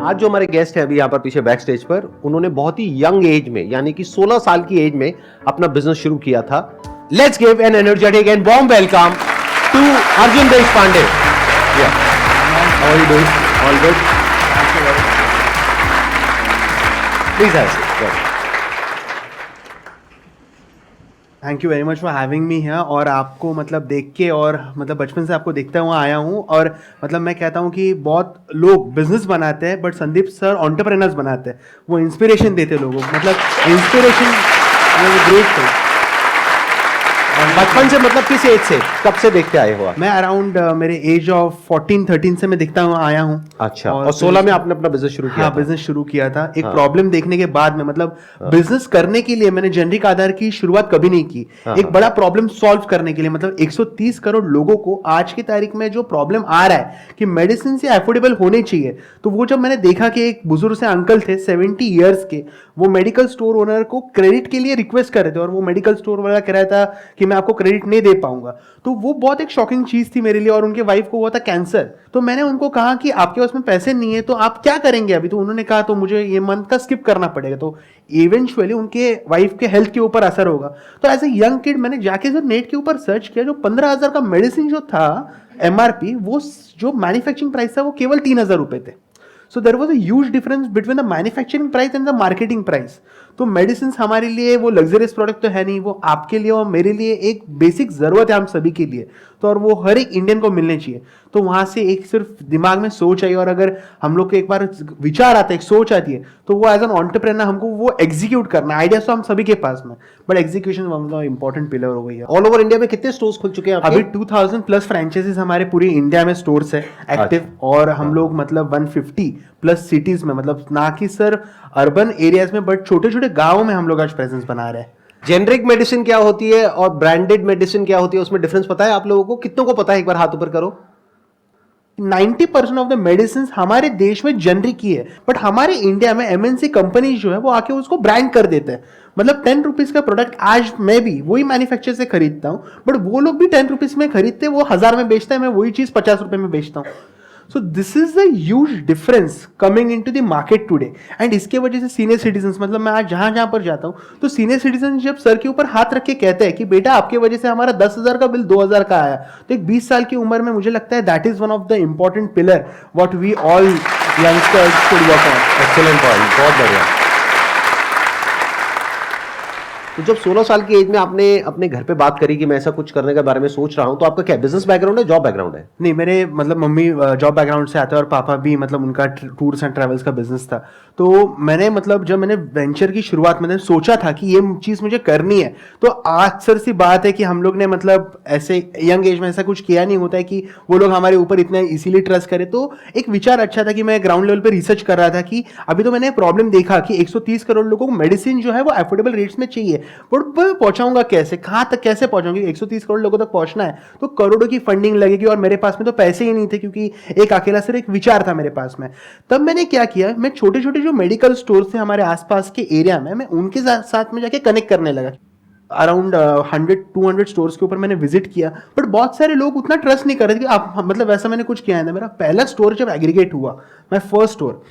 आज जो हमारे गेस्ट हैं अभी यहाँ पर पीछे बैक स्टेज पर, उन्होंने बहुत ही यंग एज में यानी कि 16 साल की एज में अपना बिजनेस शुरू किया था। Let's give an energetic and warm welcome to Arjun Deshpande. How are you doing? All good? Please have a seat. Thank you very much for having me here. और आपको मतलब देख के और मतलब बचपन से आपको देखता हुआ आया हूँ, और मतलब मैं कहता हूँ कि बहुत लोग बिजनेस बनाते हैं बट संदीप सर एंटरप्रेन्योर्स बनाते हैं। वो इंस्पिरेशन देते लोगों को, मतलब इंस्पिरेशन ग्रेट थिंग। बचपन से मतलब किस एज से, कब से देखते आए हो आप? मैं अराउंड मेरे एज ऑफ 14-13 से मैं दिखता हुआ आया हूँ। अच्छा, और 16 में आपने अपना बिजनेस शुरू किया? हाँ, बिजनेस शुरू किया था एक प्रॉब्लम देखने के बाद में। मतलब बिजनेस करने के लिए मैंने जेनरिक आधार की शुरुआत कभी नहीं की। एक बड़ा प्रॉब्लम सॉल्व करने के लिए, मतलब 130 करोड़ लोगों को आज की तारीख में जो प्रॉब्लम आ रहा है कि मेडिसिन से अफोर्डेबल होने चाहिए, तो वो जब मैंने देखा कि एक बुजुर्ग से अंकल थे 70 ईयर्स के, वो मेडिकल स्टोर ओनर को क्रेडिट के लिए रिक्वेस्ट कर रहे थे और वो मेडिकल स्टोर वाला कह रहा था कि मैं आपको क्रेडिट नहीं दे पाऊंगा, तो वो बहुत एक शॉकिंग चीज थी मेरे लिए। और उनके वाइफ को हुआ था कैंसर, तो मैंने उनको कहा कि आपके पास में पैसे नहीं है तो आप क्या करेंगे अभी? तो उन्होंने कहा तो मुझे ये मंथ का स्किप करना पड़ेगा, तो इवेंचुअली उनके वाइफ के हेल्थ के ऊपर असर होगा। तो एज ए यंग किड मैंने जाके सर नेट के ऊपर सर्च किया, जो 15,000 का मेडिसिन जो था MRP, वो जो मैन्युफैक्चरिंग प्राइस था वो केवल 3,000 रुपए थे। So there was a huge difference between the manufacturing price and the marketing price. तो मेडिसिन हमारे लिए वो लग्जरियस प्रोडक्ट तो है नहीं, वो आपके लिए और मेरे लिए एक बेसिक जरूरत है, हम सभी के लिए। तो और वो हर एक इंडियन को मिलने चाहिए। तो वहां से एक सिर्फ दिमाग में सोच आई, और अगर हम लोग को एक बार विचार आता है, एक सोच आती है, तो वो एज एन एंटरप्रेन्योर हमको वो एग्जीक्यूट करना। आइडिया तो हम सभी के पास में, but execution one of the important pillar हो गई है। ऑल ओवर इंडिया में कितने स्टोर्स खुल चुके हैं आपके? अभी 2000 प्लस फ्रेंचाइजीज हमारे पूरी इंडिया में स्टोर्स है एक्टिव। और हम लोग मतलब 150 प्लस सिटीज में, मतलब ना कि सर अर्बन एरियाज में बट छोटे छोटे गांवों में हम लोग आज प्रेजेंस बना रहे हैं। जेनरिक मेडिसिन क्या होती है और ब्रांडेड मेडिसिन क्या होती है, उसमें डिफरेंस पता है आप लोगों को? कितनों को पता है? एक बार हाथ ऊपर करो। 90% ऑफ द मेडिसिन हमारे देश में जनरिक ही है, बट हमारे इंडिया में MNC कंपनी जो है वो आके उसको ब्रांड कर देते हैं। मतलब 10 रुपीज का प्रोडक्ट आज मैं भी वही मैन्युफैक्चर से खरीदता हूँ, बट वो लोग भी 10 रुपीज में खरीदते, वो 1000 में बेचता है, मैं वही चीज 50 रुपए में बेचता हूँ। So this is the huge difference coming in to the market today. And इसके वजह से सीनियर सिटीजन, मतलब मैं आज जहां जहां पर जाता हूं, तो सीनियर सिटीजन जब सर के ऊपर हाथ रख के कहते हैं कि बेटा आपके वजह से हमारा 10,000 का बिल 2,000 का आया, तो एक 20 साल की उम्र में मुझे लगता है that is one of the important pillar what we all youngsters should work on. Excellent point, बहुत बढ़िया। तो जब 16 साल की एज में आपने अपने घर पे बात करी कि मैं ऐसा कुछ करने के बारे में सोच रहा हूं, तो आपका क्या बिजनेस बैकग्राउंड है, जॉब बैकग्राउंड है? नहीं, मेरे मतलब मम्मी जॉब बैकग्राउंड से आते हैं और पापा भी, मतलब उनका टूर्स एंड ट्रैवल्स का बिजनेस था। तो मैंने मतलब जब मैंने वेंचर की शुरुआत मैंने सोचा था कि ये चीज़ मुझे करनी है, तो अक्सर सी बात है कि हम लोग ने मतलब ऐसे यंग एज में ऐसा कुछ किया नहीं होता है कि वो लोग हमारे ऊपर इतना इसीलिए ट्रस्ट करें। तो एक विचार अच्छा था कि मैं ग्राउंड लेवल पे रिसर्च कर रहा था कि अभी तो मैंने प्रॉब्लम देखा कि 130 करोड़ लोगों को मेडिसिन जो है वो अफोर्डेबल रेट्स में चाहिए, बट पहुंचाऊंगा कैसे, कहां तक कैसे पहुंचाऊंगी? 130 करोड़ लोगों तक पहुंचना है तो करोड़ों की फंडिंग लगेगी, और मेरे पास में तो पैसे ही नहीं थे, क्योंकि एक अकेला सिर्फ एक विचार था मेरे पास में। तब मैंने क्या किया, मैं छोटे छोटे जो मेडिकल स्टोर थे हमारे आसपास के एरिया में, मैं उनके साथ में जाके कनेक्ट करने लगा। अराउंड 100-200 स्टोर्स के ऊपर मैंने विजिट किया, बट बहुत सारे लोग उतना ट्रस्ट नहीं कर रहे थे कि आप, मतलब वैसा मैंने कुछ किया है ना। मेरा पहला स्टोर जब एग्रीगेट हुआ, मैं फर्स्ट स्टोर,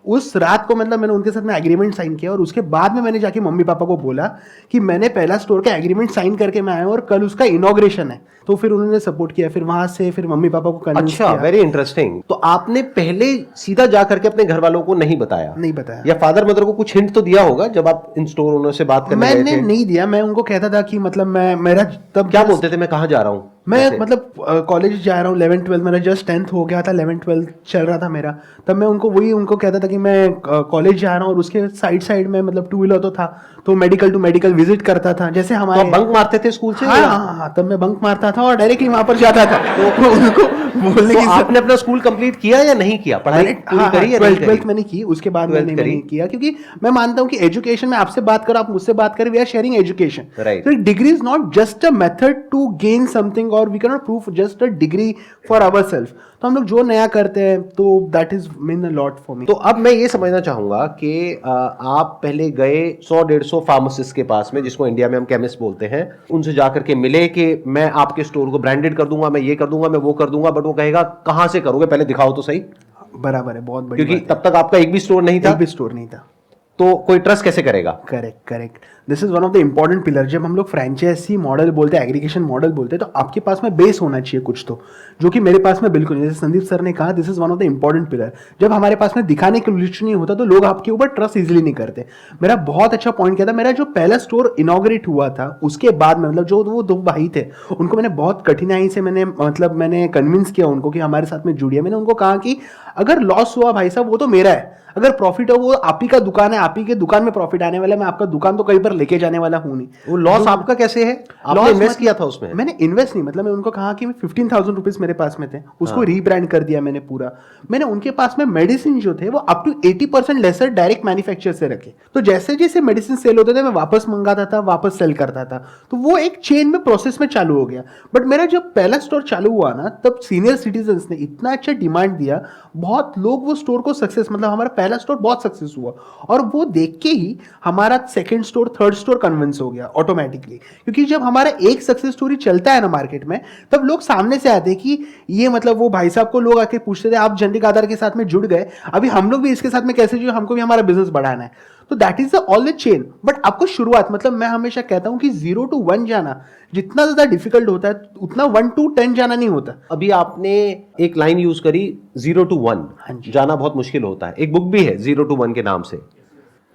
उस रात को मतलब मैंने उनके साथ में एग्रीमेंट साइन किया, और उसके बाद में मैंने जाके मम्मी पापा को बोला कि मैंने पहला स्टोर का एग्रीमेंट साइन करके मैं आया हूं और कल उसका इनॉग्रेशन है। तो फिर उन्होंने सपोर्ट किया, फिर वहां से फिर मम्मी पापा को कन्विंस किया। अच्छा, वेरी इंटरेस्टिंग। तो आपने पहले सीधा जा करके अपने घर वालों को नहीं बताया? नहीं बताया। या फादर मदर को कुछ हिंट तो दिया होगा जब आप इन स्टोर ओनर से बात करने गए थे? मैंने नहीं दिया। मैं उनको कहता था कि मतलब मैं मेरा तब क्या बोलते थे, मैं कहाँ जा रहा हूँ? मैं मतलब कॉलेज जा रहा हूँ, 11th-12 मेरा जस्ट 10th हो गया था, 11th-12 चल रहा था मेरा। तब मैं उनको कहता था कि मैं कॉलेज जा रहा हूँ, और उसके साइड में मतलब 2 व्हीलर तो था, तो मेडिकल टू मेडिकल विजिट करता था। जैसे हमारे बंक मारते थे स्कूल से? हाँ, तब मैं बंक मारता था और डायरेक्टली वहां पर जाता था। तो उनको बोलने की आपने अपना स्कूल कंप्लीट किया या नहीं किया? पढ़ाई पूरी करी या नहीं करी? 12th मैंने की, उसके बाद मैंने नहीं किया, क्योंकि मैं मानता हूँ कि एजुकेशन में आपसे बात करो, आप मुझसे बात करें, we are sharing education. Right. Degree is not just a method to gain something, और we can not prove just a degree for ourself. तो हम लोग जो नया करते हैं, तो that is mean a lot for me. तो अब मैं ये समझना चाहूंगा कि आप पहले गए 100-150 फार्मासिस्ट के पास में, जिसको इंडिया में हम केमिस्ट बोलते हैं, उनसे जाकर के मिले कि मैं आपके स्टोर को ब्रांडेड कर दूंगा, मैं ये कर दूंगा, मैं वो कर दूंगा, बट वो कहेगा कहां से करोगे, पहले दिखाओ तो सही। बराबर है, बहुत बड़ी क्योंकि बात तब तक आपका एक भी स्टोर नहीं है। था, एक भी स्टोर नहीं था। तो कोई ट्रस्ट कैसे करेगा? Correct correct, this is one of the important pillar. जब हम लोग फ्रेंचाइजी मॉडल बोलते हैं, एग्रीगेशन मॉडल बोलते हैं, तो आपके पास में बेस होना चाहिए कुछ तो, जो कि मेरे पास में बिल्कुल नहीं। जैसे संदीप सर ने कहा, this is one of the important pillar. जब हमारे पास में दिखाने के लिए नहीं होता तो लोग आपके ऊपर ट्रस्ट इजिली नहीं करते। मेरा बहुत अच्छा पॉइंट क्या था, मेरा जो पहला स्टोर इनॉग्रेट हुआ था उसके बाद में, मतलब जो वो 2 भाई थे, उनको मैंने बहुत कठिनाई से मैंने कन्विंस किया उनको कि हमारे साथ में जुड़िए। मैंने उनको कहा कि अगर लॉस हुआ भाई साहब वो तो मेरा है, अगर प्रॉफिट हो वो आप ही का दुकान है, आप ही के दुकान में प्रॉफिट आने वाला है, मैं आपका दुकान तो कहीं पर लेके जाने वाला हूं नहीं। वो लॉस आपका कैसे है? आपने इन्वेस्ट किया था उसमें? मैंने इन्वेस्ट नहीं, मतलब मैं उनको कहा कि 15,000 रुपीज मेरे पास में थे, उसको रीब्रांड कर दिया मैंने पूरा। मैंने उनके पास में मेडिसिन जो थे वो up to 80% lesser direct manufacture से रखे, तो जैसे जैसे मेडिसिन सेल होते थे मैं वापस मंगाता था, वापस सेल करता था, तो वो एक चेन में प्रोसेस में चालू हो गया। बट मेरा जब पहला स्टोर चालू हुआ ना, तब सीनियर सिटीजन ने इतना अच्छा डिमांड दिया, बहुत लोग वो स्टोर को सक्सेस, मतलब हमारा पहला स्टोर बहुत सक्सेस हुआ, और वो देख के ही हमारा second store, third store convince हो गया ऑटोमेटिकली। क्योंकि जब हमारा एक सक्सेस स्टोरी चलता है ना मार्केट में, तब लोग सामने से आते हैं कि ये, मतलब वो भाई साहब को लोग आके पूछते थे आप जेनरिक आधार के साथ में जुड़ गए, अभी हम लोग भी इसके साथ में कैसे जुड़े, हमको भी हमारा बिजनेस बढ़ाना है। तो that is all the chain. But आपको शुरुआत, मतलब मैं हमेशा कहता हूं कि 0 to 1 जाना जितना ज्यादा डिफिकल्ट होता है, उतना 1 to 10 जाना नहीं होता। अभी आपने एक लाइन यूज करी 0 to 1 जाना बहुत मुश्किल होता है, एक बुक भी है 0 to 1 के नाम से।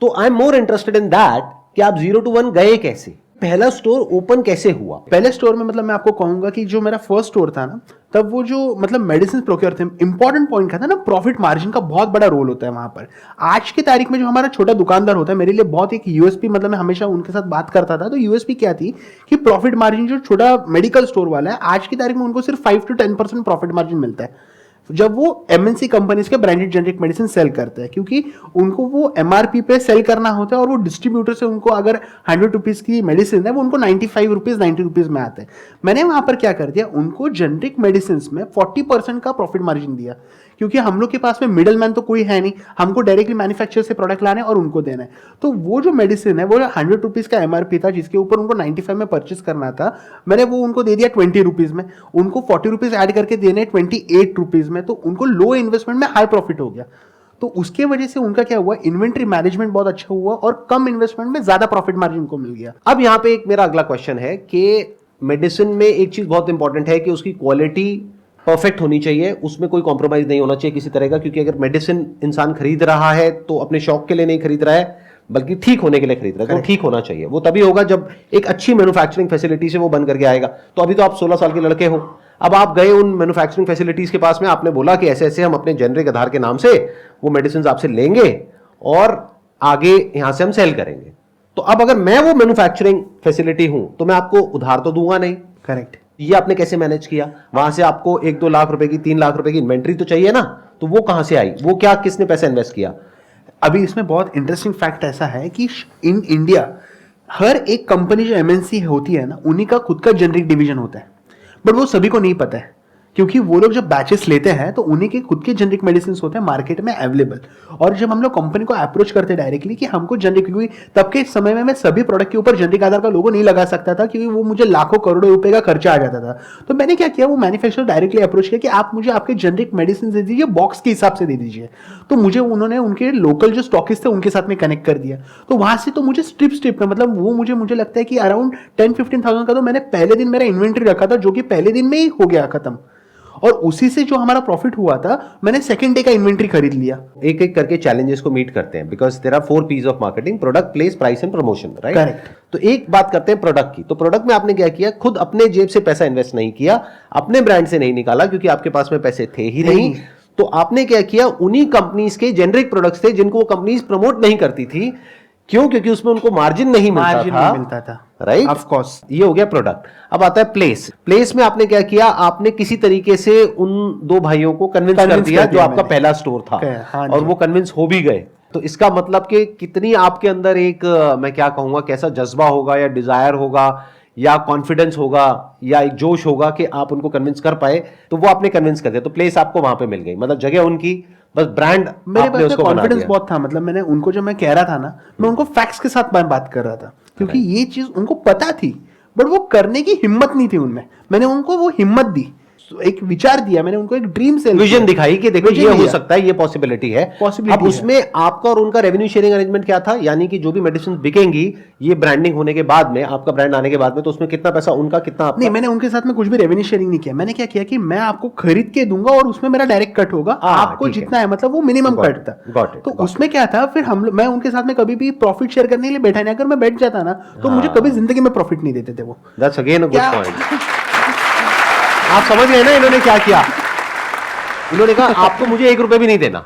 तो I am more interested in that कि आप 0 to 1 गए कैसे, पहला स्टोर ओपन कैसे हुआ? पहले स्टोर में, मतलब मैं आपको कहूंगा कि जो मेरा फर्स्ट स्टोर था ना, तब वो जो मतलब मेडिसिन प्रोक्योर थे, इंपॉर्टेंट पॉइंट क्या था ना, प्रॉफिट मार्जिन का बहुत बड़ा रोल होता है वहां पर। आज की तारीख में जो हमारा छोटा दुकानदार होता है, मेरे लिए बहुत एक यूएसपी, मतलब मैं हमेशा उनके साथ बात करता था, तो यूएसपी क्या थी कि प्रॉफिट मार्जिन, जो छोटा मेडिकल स्टोर वाला है आज की तारीख में उनको सिर्फ 5 to 10% प्रॉफिट मार्जिन मिलता है जब वो एमएनसी कंपनीज के ब्रांडेड जेनरिक मेडिसिन सेल करते हैं, क्योंकि उनको वो एमआरपी पे सेल करना होता है, और वो डिस्ट्रीब्यूटर से उनको अगर 100 रुपीज की मेडिसिन है वो उनको 95 रुपीज 90 रुपीज में आते हैं। मैंने वहां पर क्या कर दिया, उनको जेनरिक मेडिसिन में 40% का प्रॉफिट मार्जिन दिया, क्योंकि हम लोग के पास में मिडल मैन तो कोई है नहीं, हमको डायरेक्टली मैन्युफैक्चर से प्रोडक्ट लाने और उनको देना है। तो वो जो मेडिसिन है वो 100 रुपीज का एमआरपी था, जिसके ऊपर उनको 95 में परचेस करना था, मैंने वो उनको दे दिया 20 रुपीज में, उनको 40 रुपीज ऐड करके देने 28 रुपीज में, तो उनको लो इन्वेस्टमेंट में हाई प्रॉफिट हो गया। तो उसके वजह से उनका क्या हुआ, इन्वेंट्री मैनेजमेंट बहुत अच्छा हुआ और कम इन्वेस्टमेंट में ज्यादा प्रॉफिट मार्जिन को मिल गया। अब यहाँ पे एक मेरा अगला क्वेश्चन है कि मेडिसिन में एक चीज बहुत इंपॉर्टेंट है कि उसकी क्वालिटी परफेक्ट होनी चाहिए, उसमें कोई कॉम्प्रोमाइज नहीं होना चाहिए किसी तरह का, क्योंकि अगर मेडिसिन इंसान खरीद रहा है तो अपने शौक के लिए नहीं खरीद रहा है बल्कि ठीक होने के लिए खरीद रहा है, तो ठीक होना चाहिए। वो तभी होगा जब एक अच्छी मैन्युफैक्चरिंग फैसिलिटी से वो बन करके आएगा। तो अभी तो आप 16 साल के लड़के हो, अब आप गए उन मैन्युफैक्चरिंग फैसिलिटीज के पास में, आपने बोला कि ऐसे ऐसे हम अपने जेनरिक आधार के नाम से वो मेडिसिन आपसे लेंगे और आगे यहां से हम सेल करेंगे। तो अब अगर मैं वो मैन्युफैक्चरिंग फैसिलिटी हूं तो मैं आपको उधार तो दूंगा नहीं। करेक्ट। ये आपने कैसे मैनेज किया? वहां से आपको 1-2 लाख रुपए की, 3 लाख रुपए की इन्वेंट्री तो चाहिए ना, तो वो कहां से आई? वो क्या, किसने पैसा इन्वेस्ट किया? अभी इसमें बहुत इंटरेस्टिंग फैक्ट ऐसा है कि इन इंडिया हर एक कंपनी जो एमएनसी होती है ना, उन्हीं का खुद का जेनरिक डिवीजन होता है, बट वो सभी को नहीं पता है, क्योंकि वो लोग जब बैचेस लेते हैं तो उन्हीं के खुद के जेनरिक मेडिसिन होते हैं मार्केट में अवेलेबल। और जब हम लोग कंपनी को अप्रोच करते हैं डायरेक्टली कि हमको जेनरिक, क्योंकि तब के समय में मैं सभी प्रोडक्ट के ऊपर जेनरिक आधार का लोगो नहीं लगा सकता था, क्योंकि वो मुझे लाखों करोड़ों रुपए का खर्चा आ जाता था। तो मैंने क्या किया, वो मैन्युफैक्चरर डायरेक्टली अप्रोच किया कि आप मुझे आपके जेनरिक मेडिसिन दे दीजिए, बॉक्स के हिसाब से दे दीजिए। तो मुझे उन्होंने उनके लोकल जो स्टॉकिस्ट थे उनके साथ में कनेक्ट कर दिया। तो वहां से तो मुझे स्ट्रिप में, मतलब वो मुझे लगता है कि अराउंड 10-15,000 का तो मैंने पहले दिन मेरा इन्वेंट्री रखा था, जो कि पहले दिन में ही हो गया खत्म। और उसी से जो हमारा प्रॉफिट हुआ था, मैंने सेकंड डे का इन्वेंट्री खरीद लिया। एक एक करके चैलेंजेस को मीट करते हैं, because there are 4 P's of marketing: product, place, price and promotion, right? Correct. तो एक बात करते हैं प्रोडक्ट की। तो प्रोडक्ट में आपने क्या किया, खुद अपने जेब से पैसा इन्वेस्ट नहीं किया, अपने ब्रांड से नहीं निकाला, क्योंकि आपके पास में पैसे थे ही नहीं। तो आपने क्या किया, उन्हीं कंपनीज के जेनरिक प्रोडक्ट्स थे जिनको वो कंपनीज प्रमोट नहीं करती थी। क्यों? क्योंकि उसमें उनको मार्जिन नहीं मिलता था, राइट? Of course. ये हो गया प्रोडक्ट। अब आता है प्लेस। प्लेस में आपने क्या किया, आपने किसी तरीके से उन 2 भाइयों को कन्विंस कर दिया जो आपका पहला स्टोर था, और वो कन्विंस हो भी गए। तो इसका मतलब कि कितनी आपके अंदर एक, मैं क्या कहूंगा, कैसा जज्बा होगा या डिजायर होगा या कॉन्फिडेंस होगा या एक जोश होगा कि आप उनको कन्विंस कर पाए, तो वो आपने कन्विंस कर दिया। तो प्लेस आपको वहां पे मिल गई, मतलब जगह उनकी, बस ब्रांड मेरे पास कॉन्फिडेंस बहुत था। मतलब मैंने उनको, जब मैं कह रहा था ना, मैं उनको फैक्ट्स के साथ बात कर रहा था, क्योंकि ये चीज उनको पता थी, बट वो करने की हिम्मत नहीं थी उनमें। मैंने उनको वो हिम्मत दी। एक विचार दिया, मैंने उनको एक ड्रीम सेल, विजन दिखाई कि देखो Vision ये हो दिया। सकता है, ये पॉसिबिलिटी है। Possibility अब उसमें आपका और उनका रेवेन्यू शेयरिंग अरेंजमेंट क्या था, यानी कि जो भी मेडिसिन बिकेंगी ये ब्रांडिंग होने के बाद में, आपका ब्रांड आने के बाद में, तो उसमें कितना पैसा उनका, कितना आपका? नहीं, मैंने उनके साथ में कुछ भी रेवेन्यू शेयरिंग नहीं किया। मैंने क्या किया कि मैं आपको खरीद के दूंगा और उसमें मेरा डायरेक्ट कट होगा, आपको ठीक है। जितना है, मतलब वो मिनिमम Got कट it, था। got it, तो got उसमें क्या था, फिर मैं उनके साथ में कभी भी प्रॉफिट शेयर करने के लिए बैठा नहीं। अगर मैं बैठ जाता ना तो मुझे कभी जिंदगी में प्रॉफिट नहीं देते थे वो। दैट्स अगेन अ गुड क्या- पॉइंट। आप समझ गए ना इन्होंने क्या किया? इन्होंने कहा आपको मुझे 1 रुपए भी नहीं देना,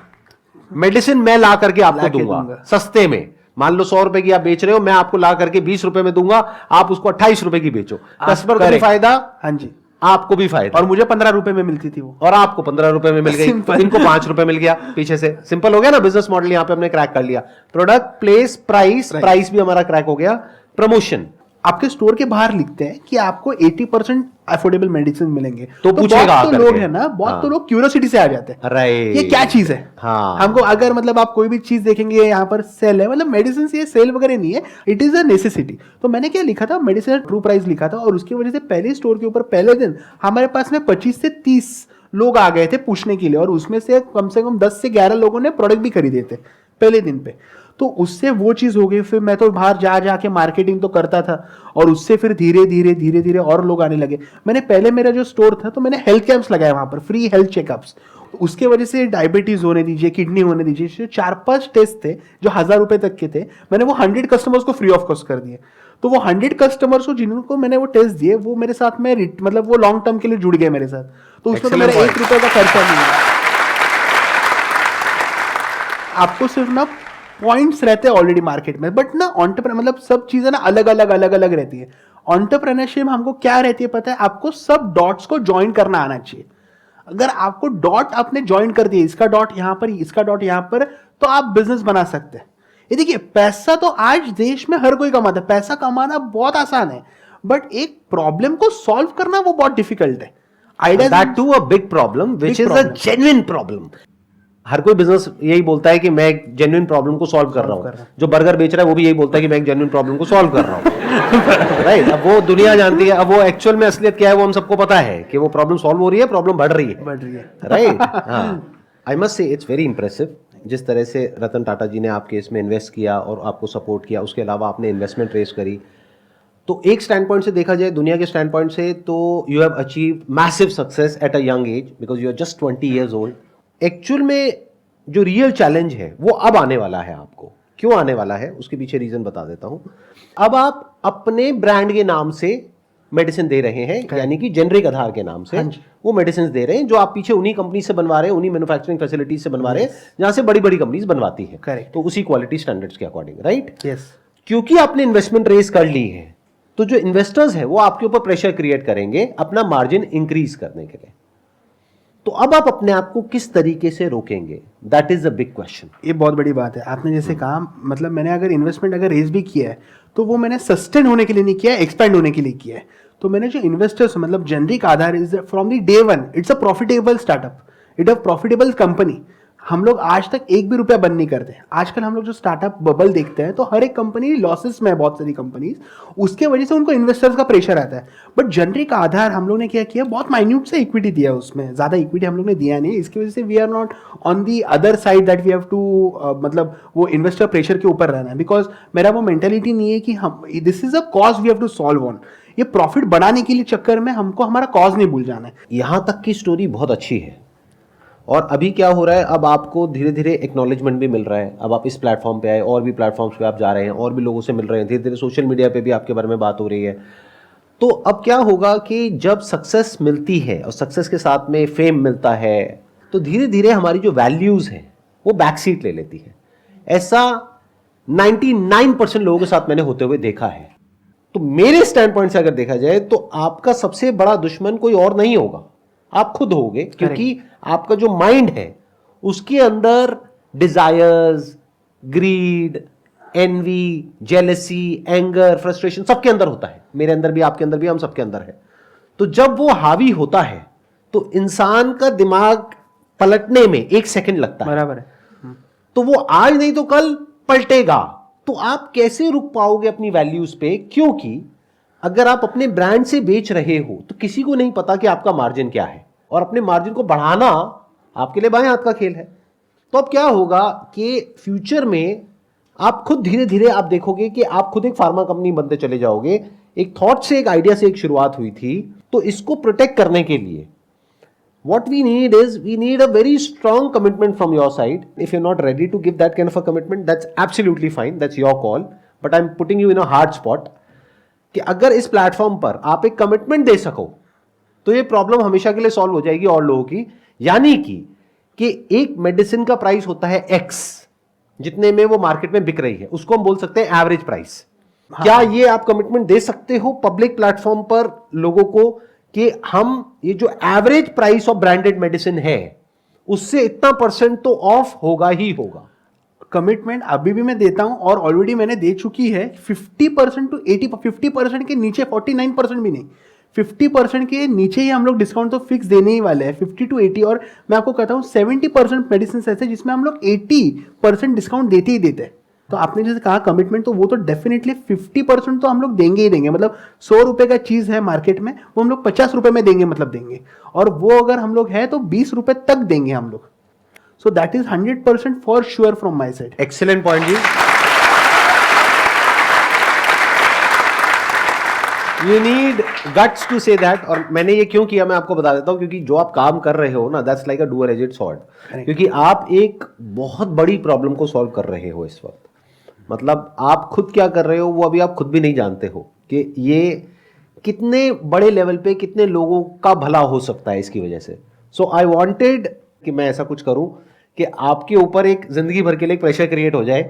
मेडिसिन मैं ला करके आपको दूंगा सस्ते में। मान लो 100 रुपए की आप बेच रहे हो, मैं आपको ला करके 20 रुपए में दूंगा, आप उसको 28 रुपए की बेचो। कस्टमर को भी फायदा, हाँ जी, आपको भी फायदा, और मुझे 15 रुपए में मिलती थी वो, और आपको 15 रुपए में मिल गई, Simple. इनको 5 रुपए मिल गया पीछे से। सिंपल हो गया ना बिजनेस मॉडल, यहां पे हमने क्रैक कर लिया। प्रोडक्ट, प्लेस, प्राइस भी हमारा क्रैक हो गया। प्रमोशन, आपके स्टोर के बाहर लिखते हैं कि आपको 80% अफोर्डेबल मेडिसिन मिलेंगे, तो पूछेगा बहुत तो आकर लोग के। है ना, बहुत हाँ। तो लोग क्यूरियोसिटी से आ जाते हैं, राइट, ये क्या चीज है। हाँ। हमको अगर मतलब आप कोई भी चीज देखेंगे यहाँ पर सेल है, मतलब मेडिसिन ये सेल वगैरह नहीं है, इट इज अ नेसेसिटी। तो मैंने क्या लिखा था, मेडिसिन ट्रू प्राइस लिखा था, और उसकी वजह से पहले स्टोर के ऊपर पहले दिन हमारे पास में 25 से 30 लोग आ गए थे पूछने के लिए, और उसमें से कम 10 से 11 लोगों ने प्रोडक्ट भी खरीदे थे पहले दिन पे। तो उससे वो चीज हो गई। फिर मैं तो बाहर जा जाके मार्केटिंग तो करता था, और उससे फिर धीरे धीरे और लोग आने लगे। मैंने पहले मेरा जो स्टोर था तो मैंने हेल्थ कैंप्स लगाए वहां पर, फ्री हेल्थ चेकअप्स। उसके वजह से डायबिटीज होने दीजिए, किडनी होने दीजिए, 4-5 टेस्ट थे जो 1000 रुपए तक के थे, मैंने वो 100 कस्टमर्स को फ्री ऑफ कॉस्ट कर दिए। तो वो 100 कस्टमर्स को जिनको मैंने वो टेस्ट दिए, वो मेरे साथ में मतलब वो लॉन्ग टर्म के लिए जुड़ गए मेरे साथ। तो उसमें तो मेरा 1 रुपए का खर्चा नहीं है। आपको सिर्फ ना पॉइंट्स रहते हैं ऑलरेडी मार्केट में, बट ना एंटरप्रेन्योर मतलब सब चीजें ना अलग अलग रहती है। एंटरप्रेन्योरशिप हमको क्या रहती है पता है, आपको सब डॉट्स को ज्वाइन करना आना चाहिए। अगर आपको डॉट आपने ज्वाइन कर दिया, इसका डॉट यहां पर, इसका डॉट यहां पर, तो आप बिजनेस बना सकते हैं। ये देखिए, पैसा तो आज देश में हर कोई कमाता है, पैसा कमाना बहुत आसान है, बट एक प्रॉब्लम को सॉल्व करना वो बहुत डिफिकल्ट है। That to a big problem which is a genuine problem. हर कोई बिजनेस यही बोलता है कि मैं एक जेन्युइन प्रॉब्लम को सॉल्व कर रहा हूं। जो बर्गर बेच रहा है वो भी यही बोलता है कि मैं एक जेन्युइन प्रॉब्लम को सॉल्व कर रहा हूं। राइट, अब वो दुनिया जानती है, अब वो एक्चुअल में असलियत क्या है वो हम सबको पता है कि वो प्रॉब्लम सॉल्व हो रही है, प्रॉब्लम बढ़ रही है। Right, I must say it's very impressive जिस तरह से रतन टाटा जी ने आपके इसमें इन्वेस्ट किया और आपको सपोर्ट किया, उसके अलावा आपने इन्वेस्टमेंट रेस करी। तो एक स्टैंड पॉइंट से देखा जाए, दुनिया के स्टैंड पॉइंट से, तो you have achieve massive success at a young age because you are just 20 years old। Actual में जो रियल चैलेंज है वो अब आने वाला है आपको। क्यों आने वाला है उसके पीछे रीजन बता देता हूं। अब आप अपने ब्रांड के नाम से मेडिसिन दे रहे हैं, यानी कि जेनरिक आधार के नाम से वो मेडिसिन दे रहे हैं, जो आप पीछे उन्हीं कंपनी से बनवा रहे हैं, उन्हीं मैन्युफैक्चरिंग फैसिलिटीज से बनवा रहे हैं जहां से बड़ी बड़ी कंपनीज बनवाती है। करेक्ट, तो उसी क्वालिटी स्टैंडर्ड्स के अकॉर्डिंग। Right, yes. क्योंकि आपने इन्वेस्टमेंट रेस कर ली है, तो जो इन्वेस्टर्स है वो आपके ऊपर प्रेशर क्रिएट करेंगे अपना मार्जिन इंक्रीज करने के लिए। तो अब आप अपने आप को किस तरीके से रोकेंगे, that is a big question. ये बहुत बड़ी बात है। आपने जैसे कहा, मतलब मैंने अगर इन्वेस्टमेंट अगर रेज भी किया है तो वो मैंने सस्टेन होने के लिए नहीं किया है, एक्सपेंड होने के लिए किया है। तो मैंने जो इन्वेस्टर्स मतलब generic Aadhaar is from the day one, it's a profitable startup, it a profitable company. हम लोग आज तक एक भी रुपया बंद नहीं करते। आजकल हम लोग जो स्टार्टअप बबल देखते हैं तो हर एक कंपनी लॉसेस में है, बहुत सारी कंपनीज, उसके वजह से उनको इन्वेस्टर्स का प्रेशर आता है। बट जनरी का आधार हम लोग ने क्या किया, बहुत माइन्यूट से इक्विटी दिया, उसमें ज्यादा इक्विटी हम लोग ने दिया नहीं। इसकी वजह से we are not on the other side that we have to मतलब वो इन्वेस्टर प्रेशर के ऊपर रहना है, बिकॉज मेरा वो मेंटेलिटी नहीं है कि हम this is a cause we have to solve on. ये प्रॉफिट बढ़ाने के लिए चक्कर में हमको हमारा कॉज नहीं भूल जाना है। यहां तक की स्टोरी बहुत अच्छी है, और अभी क्या हो रहा है, अब आपको धीरे धीरे एक्नॉलेजमेंट भी मिल रहा है। अब आप इस प्लेटफॉर्म पे आए, और भी प्लेटफॉर्म्स पे आप जा रहे हैं, और भी लोगों से मिल रहे हैं, धीरे धीरे सोशल मीडिया पे भी आपके बारे में बात हो रही है। तो अब क्या होगा कि जब सक्सेस मिलती है और सक्सेस के साथ में फेम मिलता है, तो धीरे धीरे हमारी जो वैल्यूज हैं वो बैक सीट ले लेती है। ऐसा 99% लोगों के साथ मैंने होते हुए देखा है। तो मेरे स्टैंड पॉइंट से अगर देखा जाए तो आपका सबसे बड़ा दुश्मन कोई और नहीं होगा, आप खुद होगे, क्योंकि आपका जो माइंड है उसके अंदर desires, greed, envy, jealousy, anger, frustration सबके अंदर होता है। मेरे अंदर भी, आपके अंदर भी, हम सबके अंदर है। तो जब वो हावी होता है तो इंसान का दिमाग पलटने में 1 सेकंड लगता है। बराबर है। तो वो आज नहीं तो कल पलटेगा। तो आप कैसे रुक पाओगे अपनी वैल्यूज पे, क्योंकि अगर आप अपने ब्रांड से बेच रहे हो तो किसी को नहीं पता कि आपका मार्जिन क्या है। और अपने मार्जिन को बढ़ाना आपके लिए बाएं हाथ का खेल है। तो अब क्या होगा कि फ्यूचर में आप खुद धीरे धीरे आप देखोगे कि आप खुद एक फार्मा कंपनी बनते चले जाओगे। एक थॉट से, एक आइडिया से एक शुरुआत हुई थी। तो इसको प्रोटेक्ट करने के लिए what we need is we need a very strong commitment from your side. If you're not ready to give that kind of a commitment, that's absolutely fine, that's your call, but I'm putting you in a hard spot कि अगर इस platform पर आप एक commitment दे सको तो ये problem हमेशा के लिए सॉल्व हो जाएगी और लोगों की। यानी कि एक मेडिसिन का प्राइस होता है X, जितने में वो मार्केट में बिक रही है, उसको हम बोल सकते हैं एवरेज प्राइस। क्या ये आप कमिटमेंट दे सकते हो पब्लिक प्लेटफॉर्म पर लोगों को कि हम ये जो average price of branded medicine है उससे इतना परसेंट तो ऑफ होगा ही होगा? कमिटमेंट अभी भी मैं देता हूं और ऑलरेडी मैंने दे चुकी है 50% टू 50% के नीचे 49% भी नहीं, 50% के नीचे ही हम लोग डिस्काउंट तो फिक्स देने ही वाले हैं, 50 टू 80। और मैं आपको कहता हूं 70% मेडिसिन ऐसे जिसमें हम लोग 80% डिस्काउंट देते ही देते हैं। तो आपने जैसे कहा कमिटमेंट, तो वो तो डेफिनेटली 50% तो हम लोग देंगे ही देंगे। मतलब 100 रुपए का चीज है मार्केट में, वो हम लोग 50 रुपए में देंगे, मतलब देंगे। और वो अगर हम लोग है तो 20 रुपए तक देंगे हम लोग। So that is 100% for sure from my side. Excellent point जी। You need guts to say that. और मैंने ये क्यों किया मैं आपको बता देता हूं, क्योंकि जो आप काम कर रहे हो ना, that's like a dual edged sword. क्योंकि आप एक बहुत बड़ी प्रॉब्लम को सॉल्व कर रहे हो इस वक्त। मतलब आप खुद क्या कर रहे हो वो अभी आप खुद भी नहीं जानते हो कि ये कितने बड़े लेवल पे कितने लोगों का भला हो सकता है इसकी वजह से। सो आई वांटेड कि मैं ऐसा कुछ करूं कि आपके ऊपर एक जिंदगी भर के लिए प्रेशर क्रिएट हो जाए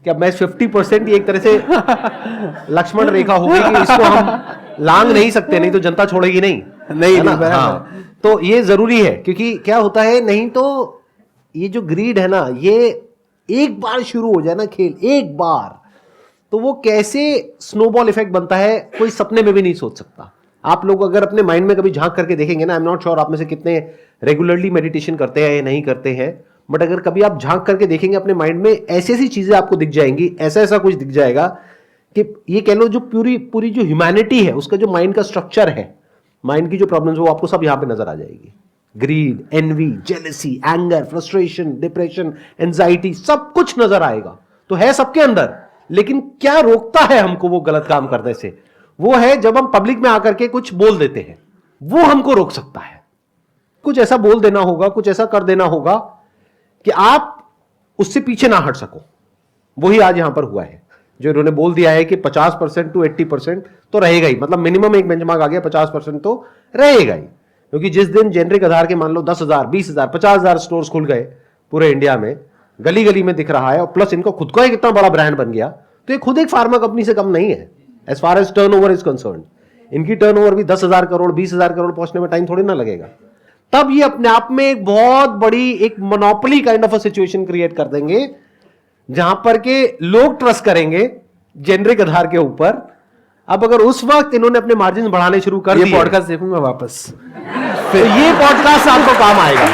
कि अब मैं 50% ये एक तरह से लक्ष्मण रेखा होगी कि इसको हम लांग नहीं सकते, नहीं तो जनता छोड़ेगी नहीं। नहीं ना? हाँ। तो ये जरूरी है, क्योंकि क्या होता है, नहीं तो ये जो ग्रीड है ना, ये एक बार शुरू हो जाए ना खेल, एक बार, तो वो कैसे स्नोबॉल इफेक्ट बनता है कोई सपने में भी नहीं सोच सकता। आप लोग अगर अपने माइंड में कभी झांक करके देखेंगे ना, आई एम नॉट श्योर आप में से कितने रेगुलरली मेडिटेशन करते हैं या नहीं करते हैं, बट अगर कभी आप झांक करके देखेंगे अपने माइंड में, ऐसी ऐसी चीजें आपको दिख जाएंगी, ऐसा ऐसा कुछ दिख जाएगा कि ये कह लो जो पूरी जो ह्यूमैनिटी है उसका जो माइंड का स्ट्रक्चर है, माइंड की जो प्रॉब्लम्स वो आपको सब यहां पे नजर आ जाएगी। Greed, envy, jealousy, anger, frustration, depression, anxiety, सब कुछ नजर आएगा। तो है सबके अंदर, लेकिन क्या रोकता है हमको वो गलत काम करने से? वो है जब हम पब्लिक में आकर के कुछ बोल देते हैं, वो हमको रोक सकता है। कुछ ऐसा बोल देना होगा, कुछ ऐसा कर देना होगा कि आप उससे पीछे ना हट सको। वही आज यहां पर हुआ है, जो इन्होंने बोल दिया है कि 50% टू 80% तो रहेगा ही। मतलब मिनिमम एक बेंचमार्क आ गया, 50% तो रहेगा ही। क्योंकि जिस दिन जेनरिक आधार के मान लो 10,000, 20,000, 50,000 स्टोर्स खुल गए पूरे इंडिया में, गली गली में दिख रहा है, और प्लस इनका खुद का एक इतना बड़ा ब्रांड बन गया, तो ये खुद एक फार्मा कंपनी से कम नहीं है as far as turnover is concern. इनकी टर्नओवर भी 10,000 करोड़, 20,000 करोड़ पहुंचने में टाइम थोड़ी ना लगेगा। तब ये अपने आप में एक बहुत बड़ी एक monopoly kind of a situation create कर देंगे, जहां पर के लोग ट्रस्ट करेंगे जेनरिक आधार के ऊपर। अब अगर उस वक्त इन्होंने अपने मार्जिन बढ़ाने शुरू कर दिए, ये पॉडकास्ट देखूंगा वापस, तो ये पॉडकास्ट आपको काम आएगा।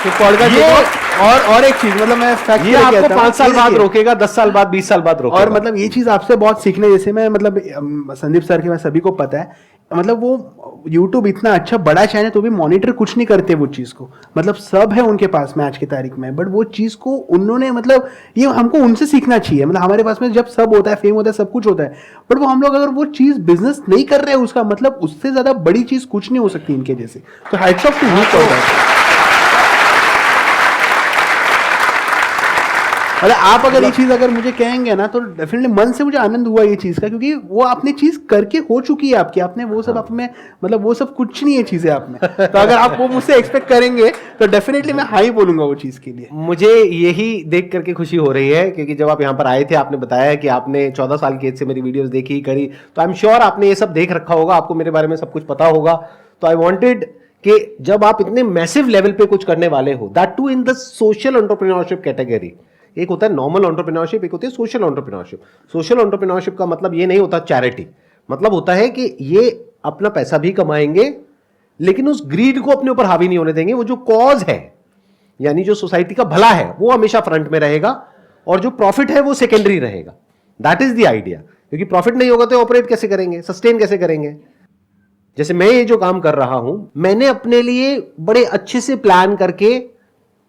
तो पॉडकास्ट और एक चीज, मतलब मैं फैक्ट ये आपको 5 साल बाद रोकेगा, 10 साल बाद, 20 साल बाद रोकेगा। और मतलब ये चीज आपसे बहुत सीखने जैसे, मैं मतलब संदीप सर के, मैं सभी को पता है, मतलब वो YouTube इतना अच्छा बड़ा चैनल तो भी मॉनिटर कुछ नहीं करते वो चीज को। मतलब सब है उनके पास में आज की तारीख में, बट वो चीज को उन्होंने, मतलब ये हमको उनसे सीखना चाहिए। मतलब हमारे पास में जब सब होता है, फेम होता है, सब कुछ होता है, बट वो हम लोग अगर वो चीज बिजनेस नहीं कर रहे हैं, उसका मतलब उससे ज्यादा बड़ी चीज कुछ नहीं हो सकती इनके जैसे। तो hats off to you for that. मतलब आप अगर ये चीज अगर मुझे कहेंगे ना, तो डेफिनेटली मन से मुझे आनंद हुआ ये चीज का, क्योंकि वो आपने चीज करके हो चुकी है आपकी, आपने वो सब आप में, मतलब वो सब कुछ नहीं है चीजें आप में। तो अगर आप वो मुझसे एक्सपेक्ट करेंगे तो डेफिनेटली मैं हाँ ही बोलूंगा वो चीज के लिए। मुझे यही देख करके खुशी हो रही है, क्योंकि जब आप यहाँ पर आए थे, आपने बताया कि आपने 14 साल की एज से मेरी वीडियोस देखी करी, तो आई एम श्योर आपने ये सब देख रखा होगा, आपको मेरे बारे में सब कुछ पता होगा। तो आई वांटेड कि जब आप इतने मैसिव लेवल पे कुछ करने वाले हो, that too in the social entrepreneurship category. एक होता है नॉर्मल एंटरप्रेन्योरशिप, एक होती है सोशल एंटरप्रेन्योरशिप। सोशल एंटरप्रेन्योरशिप का मतलब ये नहीं होता चैरिटी, मतलब होता है कि ये अपना पैसा भी कमाएंगे, लेकिन उस ग्रीड को अपने ऊपर हावी नहीं होने देंगे। वो जो कॉज है, यानी जो सोसाइटी का भला है, वो हमेशा फ्रंट में रहेगा, और जो प्रॉफिट है वो सेकेंडरी रहेगा। That is the idea. क्योंकि प्रॉफिट नहीं होगा तो ऑपरेट कैसे करेंगे, सस्टेन कैसे करेंगे? जैसे मैं ये जो काम कर रहा हूं, मैंने अपने लिए बड़े अच्छे से प्लान करके,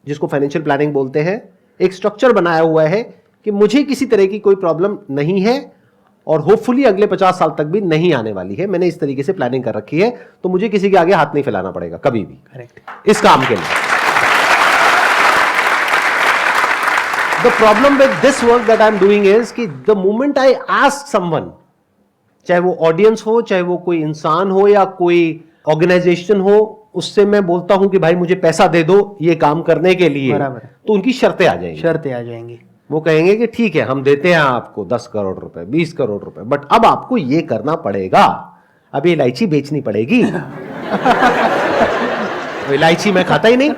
जिसको फाइनेंशियल प्लानिंग बोलते हैं, एक स्ट्रक्चर बनाया हुआ है कि मुझे किसी तरह की कोई प्रॉब्लम नहीं है और होपफुली अगले 50 साल तक भी नहीं आने वाली है। मैंने इस तरीके से प्लानिंग कर रखी है, तो मुझे किसी के आगे हाथ नहीं फैलाना पड़ेगा कभी भी। करेक्ट। इस काम के लिए the problem with this work that I am doing is कि the moment I ask someone, चाहे वो ऑडियंस हो, चाहे वो कोई इंसान हो या कोई ऑर्गेनाइजेशन हो, उससे मैं बोलता हूं कि भाई मुझे पैसा दे दो ये काम करने के लिए, बराबर है। तो उनकी शर्तें आ जाएंगी। शर्तें आ जाएंगी। वो कहेंगे कि ठीक है हम देते हैं आपको 10 करोड़ रुपए, 20 करोड़ रुपए, बट अब आपको ये करना पड़ेगा, अब ये इलायची बेचनी पड़ेगी। तो इलायची मैं खाता ही नहीं,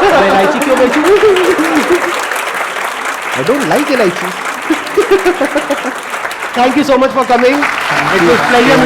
मैं इलायची क्यों बेचूं? आई डोंट लाइक इलायची। Thank you so much for coming, it was pleasure.